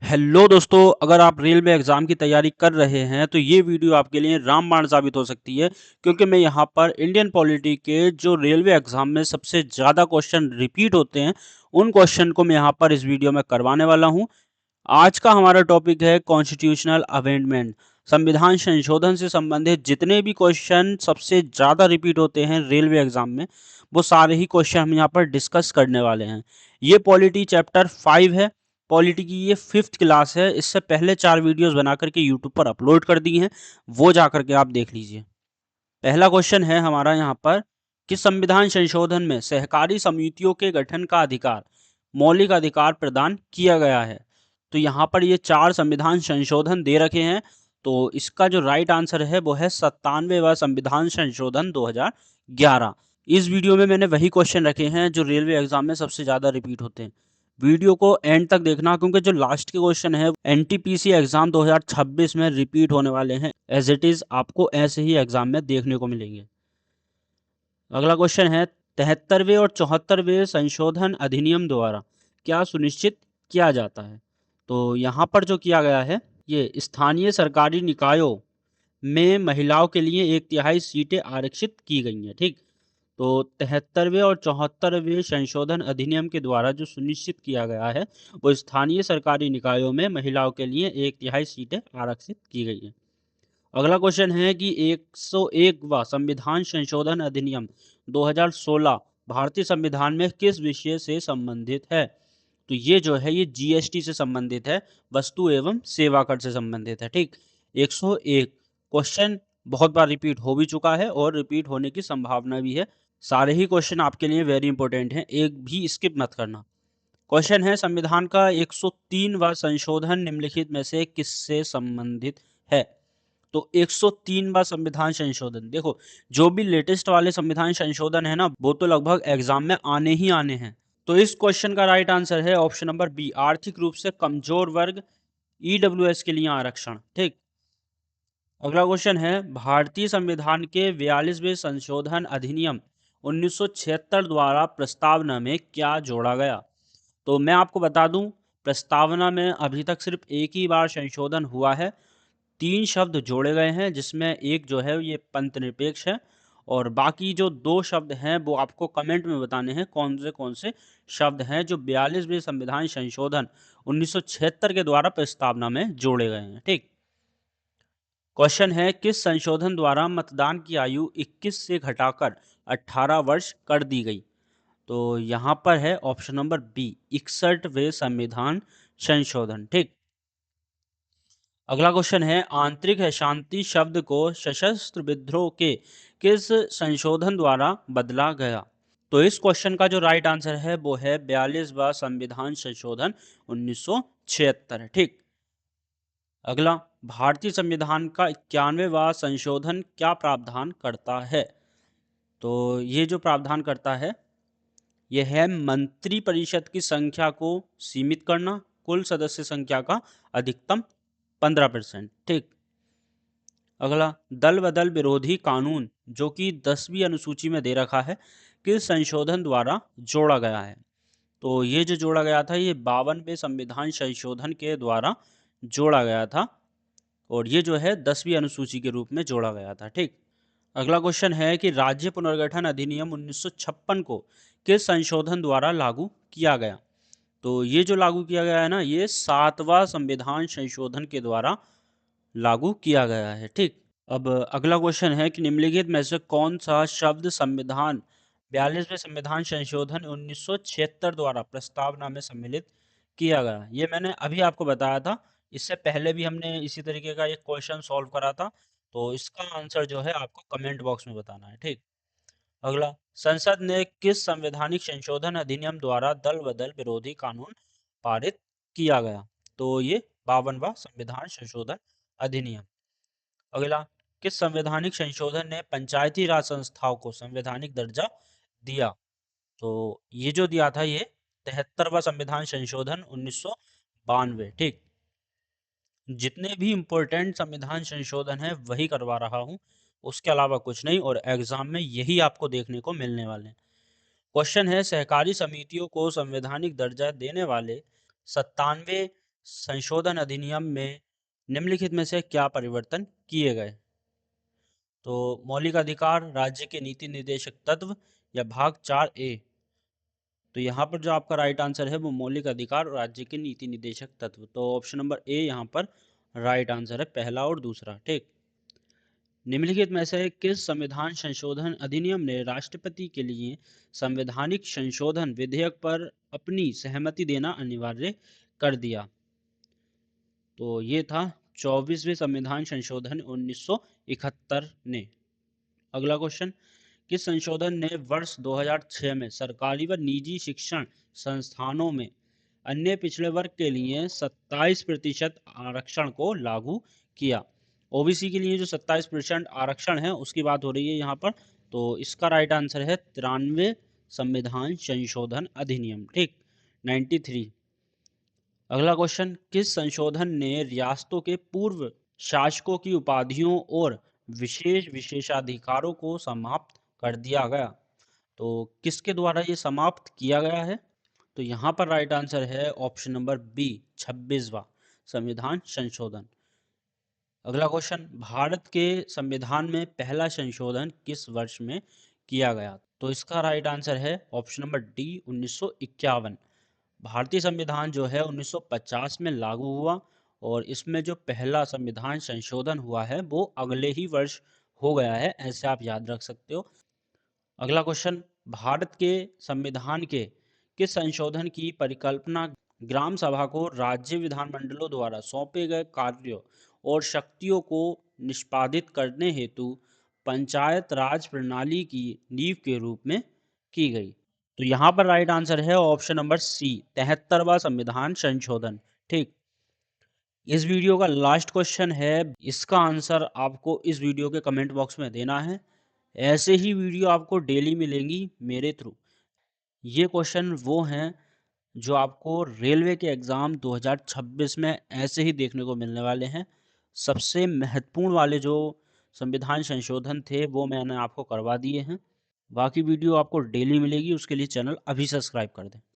Hello दोस्तों, अगर आप रेलवे एग्ज़ाम की तैयारी कर रहे हैं, तो ये वीडियो आपके लिए रामबाण साबित हो सकती है, क्योंकि मैं यहाँ पर इंडियन पॉलिटी के जो रेलवे एग्ज़ाम में सबसे ज़्यादा क्वेश्चन रिपीट होते हैं, उन क्वेश्चन को मैं यहाँ पर इस वीडियो में करवाने वाला हूँ। आज का हमारा टॉपिक है कॉन्स्टिट्यूशनल अमेंडमेंट। संविधान संशोधन से संबंधित जितने भी क्वेश्चन सबसे ज़्यादा रिपीट होते हैं रेलवे एग्ज़ाम में, वो सारे ही क्वेश्चन हम यहाँ पर डिस्कस करने वाले हैं। ये पॉलिटी चैप्टर 5 है। पॉलिटी की ये 5th क्लास है। इससे पहले 4 वीडियोज़ बना कर के यूट्यूब पर अपलोड कर दी हैं, वो जा कर के आप देख लीजिए। पहला क्वेश्चन है हमारा यहाँ पर कि संविधान संशोधन में सहकारी समितियों के गठन का अधिकार, मौलिक अधिकार प्रदान किया गया है। तो यहाँ पर ये 4 संविधान संशोधन दे रखे हैं, तो इसका जो राइट आंसर है वो है 97वां संविधान संशोधन 2011। इस वीडियो में मैंने वही क्वेश्चन रखे हैं जो रेलवे एग्जाम में सबसे ज़्यादा रिपीट होते हैं। वीडियो को एंड तक देखना, क्योंकि जो लास्ट के क्वेश्चन है एनटीपीसी एग्जाम 2026 में रिपीट होने वाले हैं। एज इट इज आपको ऐसे ही एग्जाम में देखने को मिलेंगे। अगला क्वेश्चन है 73वें और 74वें संशोधन अधिनियम द्वारा क्या सुनिश्चित किया जाता है। तो यहाँ पर जो किया गया है, ये स्थानीय सरकारी निकायों में महिलाओं के लिए 1/3 सीटें आरक्षित की गई हैं। ठीक, तो 73वें और 74वें संशोधन अधिनियम के द्वारा जो सुनिश्चित किया गया है, वो स्थानीय सरकारी निकायों में महिलाओं के लिए 1/3 सीटें आरक्षित की गई हैं। अगला क्वेश्चन है कि 101वां संविधान संशोधन अधिनियम 2016 भारतीय संविधान में किस विषय से संबंधित है। तो ये जो है ये जीएसटी से संबंधित है, वस्तु एवं सेवा कर से संबंधित है। ठीक, 101 क्वेश्चन बहुत बार रिपीट हो भी चुका है और रिपीट होने की संभावना भी है। सारे ही क्वेश्चन आपके लिए वेरी इंपॉर्टेंट हैं, एक भी स्किप मत करना। क्वेश्चन है संविधान का 103वां संशोधन निम्नलिखित में से किससे संबंधित है। तो 103वां संविधान संशोधन, देखो जो भी लेटेस्ट वाले संविधान संशोधन है ना, वो तो लगभग एग्जाम में आने ही आने हैं। तो इस क्वेश्चन का राइट आंसर है ऑप्शन नंबर बी, आर्थिक रूप से कमजोर वर्ग ईडब्ल्यूएस के लिए आरक्षण। ठीक, अगला क्वेश्चन है भारतीय संविधान के 42वें संशोधन अधिनियम 1976 द्वारा प्रस्तावना में क्या जोड़ा गया। तो मैं आपको बता दूं, प्रस्तावना में अभी तक सिर्फ एक ही बार संशोधन हुआ है। 3 शब्द जोड़े गए हैं, जिसमें एक जो है ये पंथ निरपेक्ष है, और बाकी जो 2 शब्द हैं वो आपको कमेंट में बताने हैं कौन से शब्द हैं जो 42वें संविधान संशोधन 1976 के द्वारा प्रस्तावना में जोड़े गए हैं। ठीक, क्वेश्चन है किस संशोधन द्वारा मतदान की आयु 21 से घटाकर 18 वर्ष कर दी गई। तो यहाँ पर है ऑप्शन नंबर बी, 61वें संविधान संशोधन। ठीक, अगला क्वेश्चन है आंतरिक अशांति शब्द को सशस्त्र विद्रोह के किस संशोधन द्वारा बदला गया। तो इस क्वेश्चन का जो राइट आंसर है वो है 42वां संविधान संशोधन 1976। ठीक, अगला भारतीय संविधान का 91वां संशोधन क्या प्रावधान करता है। तो ये जो प्रावधान करता है, यह है मंत्री परिषद की संख्या को सीमित करना, कुल सदस्य संख्या का अधिकतम 15%। ठीक, अगला दल बदल विरोधी कानून जो कि 10वीं अनुसूची में दे रखा है, किस संशोधन द्वारा जोड़ा गया है। तो ये जो जोड़ा गया था, ये 52वें संविधान संशोधन के द्वारा जोड़ा गया था, और ये जो है 10वीं अनुसूची के रूप में जोड़ा गया था। ठीक, अगला क्वेश्चन है कि राज्य पुनर्गठन अधिनियम 1956 को किस संशोधन द्वारा लागू किया गया। तो ये जो लागू किया गया है ना, ये 7वां संविधान संशोधन के द्वारा लागू किया गया है। ठीक, अब अगला क्वेश्चन है कि निम्नलिखित में से कौन सा शब्द संविधान 42वें संविधान संशोधन 1976 द्वारा प्रस्तावना में सम्मिलित किया गया। ये मैंने अभी आपको बताया था, इससे पहले भी हमने इसी तरीके का एक क्वेश्चन सॉल्व करा था। तो इसका आंसर जो है आपको कमेंट बॉक्स में बताना है। ठीक, अगला संसद ने किस संवैधानिक संशोधन अधिनियम द्वारा दल बदल विरोधी कानून पारित किया गया। तो ये 52वां संविधान संशोधन अधिनियम। अगला किस संवैधानिक संशोधन ने पंचायती राज संस्थाओं को संवैधानिक दर्जा दिया। तो ये जो दिया था, ये 73वां संविधान संशोधन 1992। ठीक, जितने भी इम्पोर्टेंट संविधान संशोधन है वही करवा रहा हूँ, उसके अलावा कुछ नहीं, और एग्जाम में यही आपको देखने को मिलने वाले हैं। क्वेश्चन है सहकारी समितियों को संवैधानिक दर्जा देने वाले 97 संशोधन अधिनियम में निम्नलिखित में से क्या परिवर्तन किए गए? तो मौलिक अधिकार, राज्य के नीति निर्देशक तत्व या भाग 4A। तो यहाँ पर जो आपका राइट आंसर है वो मौलिक अधिकार और राज्य के नीति निर्देशक तत्व। तो ऑप्शन नंबर ए यहाँ पर राइट आंसर है, पहला और दूसरा। ठीक। निम्नलिखित में से किस संविधान संशोधन अधिनियम ने राष्ट्रपति के लिए संवैधानिक संशोधन विधेयक पर अपनी सहमति देना अनिवार्य कर दिया? तो ये था 24वें संविधान संशोधन 1971 ने। अगला क्वेश्चन, किस संशोधन ने वर्ष 2006 में सरकारी व निजी शिक्षण संस्थानों में अन्य पिछड़े वर्ग के लिए 27% आरक्षण को लागू किया? ओबीसी के लिए जो 27% आरक्षण है उसकी बात हो रही है यहाँ पर। तो इसका राइट आंसर है 93 संविधान संशोधन अधिनियम। ठीक, 93। अगला क्वेश्चन, किस संशोधन ने रियासतों के पूर्व शासकों की उपाधियों और विशेष विशेषाधिकारों को समाप्त कर दिया गया? तो किसके द्वारा ये समाप्त किया गया है? तो यहाँ पर राइट आंसर है ऑप्शन नंबर बी, 26वां संविधान संशोधन। अगला क्वेश्चन, भारत के संविधान में पहला संशोधन किस वर्ष में किया गया? तो इसका राइट आंसर है ऑप्शन नंबर डी, 1951। भारतीय संविधान जो है 1950 में लागू हुआ और इसमें जो पहला संविधान संशोधन हुआ है वो अगले ही वर्ष हो गया है, ऐसे आप याद रख सकते हो। अगला क्वेश्चन, भारत के संविधान के किस संशोधन की परिकल्पना ग्राम सभा को राज्य विधानमंडलों द्वारा सौंपे गए कार्यों और शक्तियों को निष्पादित करने हेतु पंचायत राज प्रणाली की नींव के रूप में की गई? तो यहाँ पर राइट आंसर है ऑप्शन नंबर सी, 73वां संविधान संशोधन। ठीक। इस वीडियो का लास्ट क्वेश्चन है, इसका आंसर आपको इस वीडियो के कमेंट बॉक्स में देना है। ऐसे ही वीडियो आपको डेली मिलेंगी मेरे थ्रू। ये क्वेश्चन वो हैं जो आपको रेलवे के एग्ज़ाम 2026 में ऐसे ही देखने को मिलने वाले हैं। सबसे महत्वपूर्ण वाले जो संविधान संशोधन थे वो मैंने आपको करवा दिए हैं। बाकी वीडियो आपको डेली मिलेगी, उसके लिए चैनल अभी सब्सक्राइब कर दें।